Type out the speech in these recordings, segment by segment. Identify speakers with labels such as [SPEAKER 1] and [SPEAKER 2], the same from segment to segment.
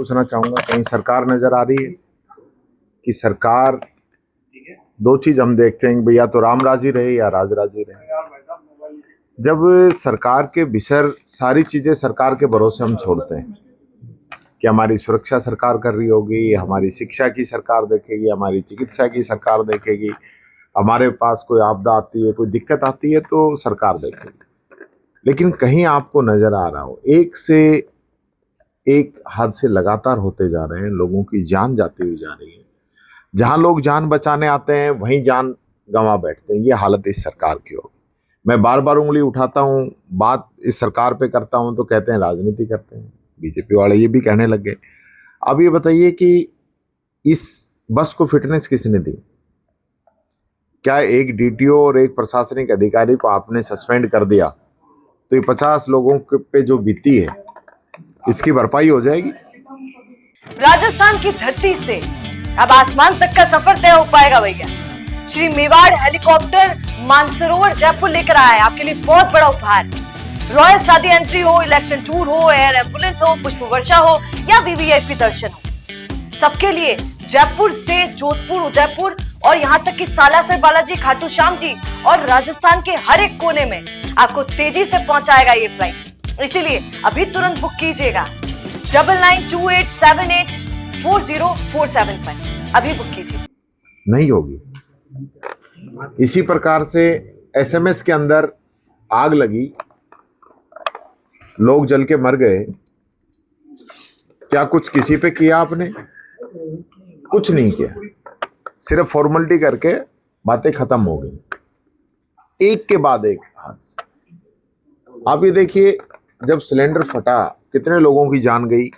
[SPEAKER 1] पूछना चाहूंगा, कहीं सरकार नजर आ रही है कि सरकार, दो चीज हम देखते हैं, भैया तो राम राजी रहे या राज राजी रहे। जब सरकार के विसर सारी चीजें सरकार के भरोसे हम छोड़ते हैं कि हमारी सुरक्षा सरकार कर रही होगी, हमारी शिक्षा की सरकार देखेगी, हमारी चिकित्सा की सरकार देखेगी, हमारे पास कोई आपदा आती है, कोई दिक्कत आती है तो सरकार देखेगी। लेकिन कहीं आपको नजर आ रहा हो, एक से एक हादसे लगातार होते जा रहे हैं, लोगों की जान जाती हुई जा रही है। जहां लोग जान बचाने आते हैं वहीं जान गंवा बैठते हैं। ये हालत इस सरकार की होगी। मैं बार बार उंगली उठाता हूं, बात इस सरकार पे करता हूं तो कहते हैं राजनीति करते हैं। बीजेपी वाले ये भी कहने लग गए। अब ये बताइए कि इस बस को फिटनेस किसने दी? क्या एक डीटीओ और एक प्रशासनिक अधिकारी को आपने सस्पेंड कर दिया तो ये 50 लोगों पे जो बीती है इसकी भरपाई हो जाएगी?
[SPEAKER 2] राजस्थान की धरती से अब आसमान तक का सफर तय हो पाएगा भैया। श्री मेवाड़ हेलीकॉप्टर मानसरोवर जयपुर लेकर आया है आपके लिए बहुत बड़ा उपहार। रॉयल शादी एंट्री हो, इलेक्शन टूर हो, एयर एम्बुलेंस हो, पुष्प वर्षा हो या वीवीआईपी दर्शन हो, सबके लिए जयपुर से जोधपुर, उदयपुर और यहाँ तक कि सालासर बालाजी, खाटू श्याम जी और राजस्थान के हर एक कोने में आपको तेजी से पहुंचाएगा ये फ्लाइट। इसीलिए अभी तुरंत बुक कीजिएगा 9928784047 पर। अभी बुक कीजिए।
[SPEAKER 1] नहीं होगी। इसी प्रकार से एसएमएस के अंदर आग लगी, लोग जल के मर गए। क्या कुछ किसी पे किया आपने? कुछ नहीं किया, सिर्फ फॉर्मेलिटी करके बातें खत्म हो गई, एक के बाद एक हादसा। आप ये देखिए, जब सिलेंडर फटा कितने लोगों की जान गई।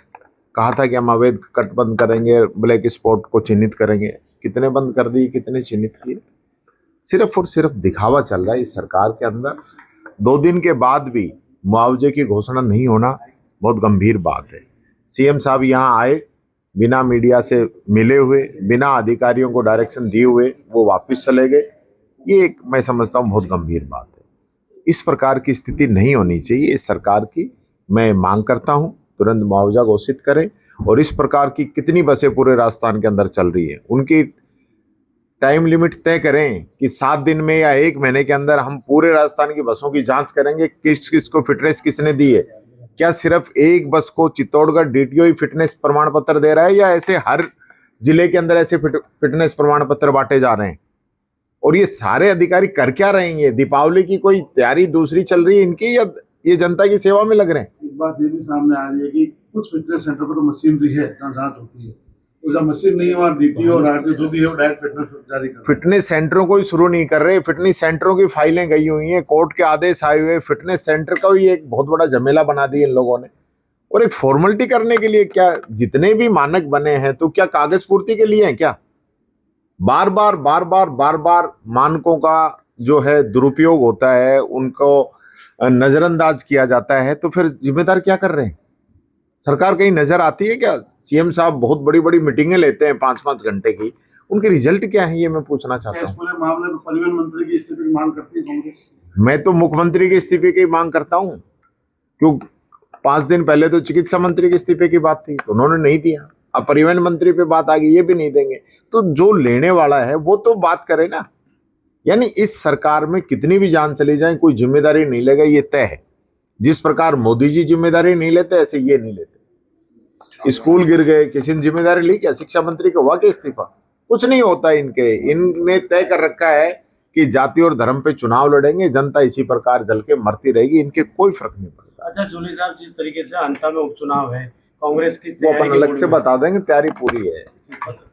[SPEAKER 1] कहा था कि हम अवैध कट बंद करेंगे, ब्लैक स्पॉट को चिन्हित करेंगे, कितने बंद कर दिए, कितने चिन्हित किए। सिर्फ और सिर्फ दिखावा चल रहा है इस सरकार के अंदर। 2 दिन के बाद भी मुआवजे की घोषणा नहीं होना बहुत गंभीर बात है। सीएम साहब यहाँ आए, बिना मीडिया से मिले हुए, बिना अधिकारियों को डायरेक्शन दिए हुए वो वापस चले गए। ये एक, मैं समझता हूँ, बहुत गंभीर बात है। इस प्रकार की स्थिति नहीं होनी चाहिए इस सरकार की। मैं मांग करता हूँ तुरंत मुआवजा घोषित करें। और इस प्रकार की कितनी बसें पूरे राजस्थान के अंदर चल रही है, उनकी टाइम लिमिट तय करें कि 7 दिन में या 1 महीने के अंदर हम पूरे राजस्थान की बसों की जांच करेंगे किस किस को फिटनेस किसने दी है। क्या सिर्फ एक बस को चित्तौड़गढ़ डीटीओ ही फिटनेस प्रमाण पत्र दे रहा है या ऐसे हर जिले के अंदर ऐसे फिटनेस प्रमाण पत्र बांटे जा रहे हैं? और ये सारे अधिकारी कर क्या रहेंगे? दीपावली की कोई तैयारी दूसरी चल रही है इनकी, या ये जनता की सेवा में लग रहे हैं?
[SPEAKER 3] एक बात ये भी सामने आ रही है कि कुछ फिटनेस सेंटर पर तो मशीनरी है जहाँ जांच होती है, तो जहाँ मशीन नहीं है वहाँ डीटीओ और आरटीओ जो भी है वो डायरेक्ट फिटनेस जारी कर रहे हैं।
[SPEAKER 1] फिटनेस सेंटरों को ही शुरू नहीं कर रहे। फिटनेस सेंटरों की फाइलें गई हुई हैं, कोर्ट के आदेश आए हुए, फिटनेस सेंटर का भी एक बहुत बड़ा झमेला बना दिया इन लोगों ने। और एक फॉर्मेलिटी करने के लिए क्या जितने भी मानक बने हैं तो क्या कागज पूर्ति के लिए हैं क्या? बार बार मानकों का जो है दुरुपयोग होता है, उनको नजरअंदाज किया जाता है, तो फिर जिम्मेदार क्या कर रहे हैं? सरकार कहीं नजर आती है क्या? सीएम साहब बहुत बड़ी बड़ी मीटिंगें लेते हैं 5-5 घंटे की, उनके रिजल्ट क्या है ये मैं पूछना चाहता हूँ।
[SPEAKER 3] पूरे मामले में परिवहन मंत्री की इस्तीफे की मांग करती है कांग्रेस।
[SPEAKER 1] मैं तो मुख्यमंत्री के इस्तीफे की मांग करता हूँ, क्यों 5 दिन पहले तो चिकित्सा मंत्री के इस्तीफे की बात थी तो उन्होंने नहीं दिया। अब परिवहन मंत्री पे बात आ गई, ये भी नहीं देंगे। तो जो लेने वाला है वो तो बात करे ना। यानी इस सरकार में कितनी भी जान चली जाए कोई जिम्मेदारी नहीं लेगा, ये तय है। जिस प्रकार मोदी जी जिम्मेदारी नहीं लेते ऐसे ये नहीं लेते। स्कूल गिर गए, किसी ने जिम्मेदारी ली क्या? शिक्षा मंत्री का हुआ क्या इस्तीफा? कुछ नहीं होता इनके। इनने तय कर रखा है कि जाति और धर्म पे चुनाव लड़ेंगे, जनता इसी प्रकार जल के मरती रहेगी, इनके कोई फर्क नहीं पड़ता।
[SPEAKER 4] अच्छा जोली साहब, जिस तरीके से अंता में उपचुनाव है, कांग्रेस किस
[SPEAKER 1] वो अपन अलग से बता देंगे, तैयारी पूरी है।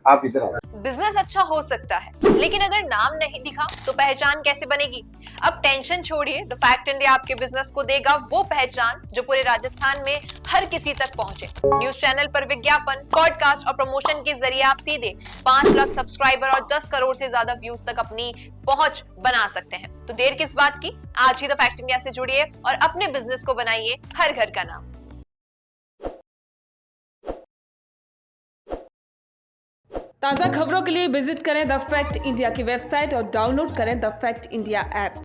[SPEAKER 1] आप इधर आ।
[SPEAKER 5] बिजनेस अच्छा हो सकता है, लेकिन अगर नाम नहीं दिखा तो पहचान कैसे बनेगी? अब टेंशन छोड़िए, द फैक्ट इंडिया आपके बिजनेस को देगा वो पहचान जो पूरे राजस्थान में हर किसी तक पहुंचे। न्यूज चैनल पर विज्ञापन, पॉडकास्ट और प्रमोशन के जरिए आप सीधे 5 लाख सब्सक्राइबर और 10 करोड़ से ज्यादा व्यूज तक अपनी पहुंच बना सकते हैं। तो देर किस बात की, आज ही द फैक्ट इंडिया से जुड़िए और अपने बिजनेस को बनाइए हर घर का नाम।
[SPEAKER 6] ताज़ा खबरों के लिए विजिट करें द फैक्ट इंडिया की वेबसाइट और डाउनलोड करें द फैक्ट इंडिया ऐप।